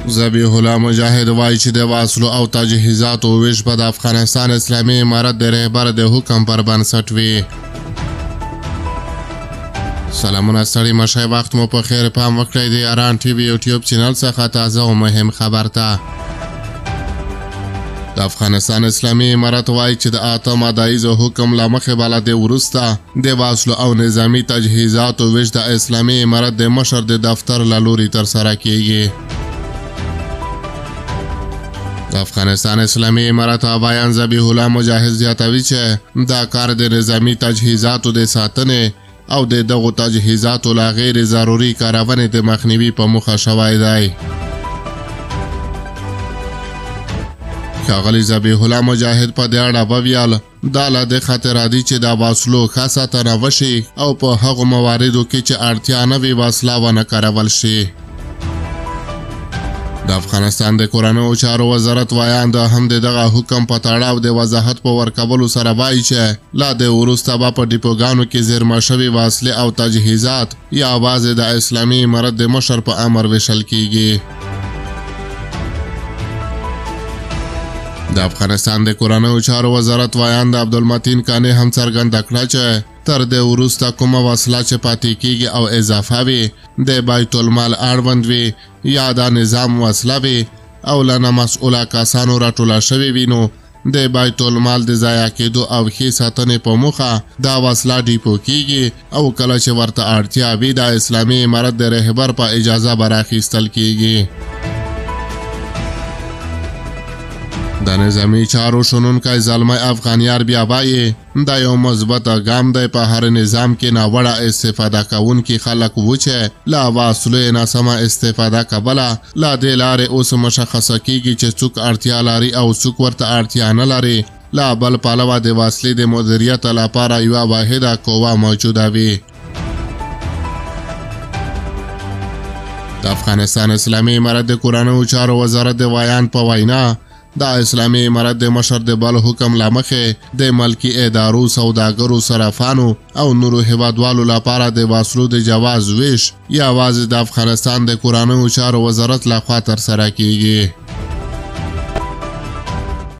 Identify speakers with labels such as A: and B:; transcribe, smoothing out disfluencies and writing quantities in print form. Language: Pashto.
A: ذبیح الله مجاهد وایي چې د وسلو او تجهیزاتو ویش به د افغانستان اسلامي امارت د رهبر د حکم پر بنسټ وي. سلامونه ستړي مشئ، وخت مو په خیر. پام وکړئ د ایران ټي وي یوټیوب چینل څخه تازه او مهم خبر ته. د افغانستان اسلامي امارت وایي چې د 8 مادهیزو حکم له مخې بلدې وروسته د وسلو او نظامي تجهیزاتو ویش د اسلامي امارت د مشر د دفتر له لوري ترسره کیږي. د افغانستان اسلامي امارت بیان ذبیح الله مجاهد زیاتوي چې دا کار د نظامي تجهیزاتو د ساتنې او د دغو تجهیزاتو لا غیر ضروري کارونې د مخنیوي په موخه شوی دی. ښاغلي ذبیح الله مجاهد په دې اړه وویل دا له دې خاطره دي چې د وسلو ښه ساتنه وشي او په هغو مواردو کې چې اړتیا نه وي وسله ونه کارول شي. د افغانستان د کورنیو چارو وزارت وایان د هم دغه حکم په تړاو د وضاحت په ورکولو سره وایي چې لا د وروسته به په ډیپوګانو کې زیرمه شوي وسلې او تجهیزات یوازې د اسلامي امارت د مشر په امر ویشل کیږي. د افغانستان د کورنیو چارو وزارت وایان د عبدالمتین کانی هم څرګنده کړه چې تر د وروسته کومه وسله چې پاتې کیږي او اضافه وي د بیت المال اړوند وي یا د نظام وسله وي او له نامسؤوله کسانو راټوله شوې وي نو د بیت المال د ضایع کېدو او ښې ساتنې په موخه دا وسله ډیپو کیږي او کله چې ورته اړتیا وي د اسلامي امارت د رهبر په اجازه به راخیستل کیږي. د نظامي چارو شنونکی زلمی افغانیار بیا وایي دا یو مثبته ګام دی په هر نظام کې ناوړه استفاده کوونکي خلک و چې له وسلو یې ناسمه استفاده کوله له دې لارې اوس مشخصه کیږي چې څوک اړتیا لري او څوک ورته اړتیا نه لري. له بل پلوه د وسلې د مدیریت لپاره یوه واحده قوه موجوده وي. د افغانستان اسلامي امارت د کورنیو چارو وزارت د وایان په وینا د اسلامي امارت د مشر د بل حکم له مخې د ملکي ادارو، سوداګرو، صرافانو او نورو هیوادوالو لپاره د وسلو د جواز ویش یوازې د افغانستان د کورنیو چارو وزارت لخوا ترسره کیږي.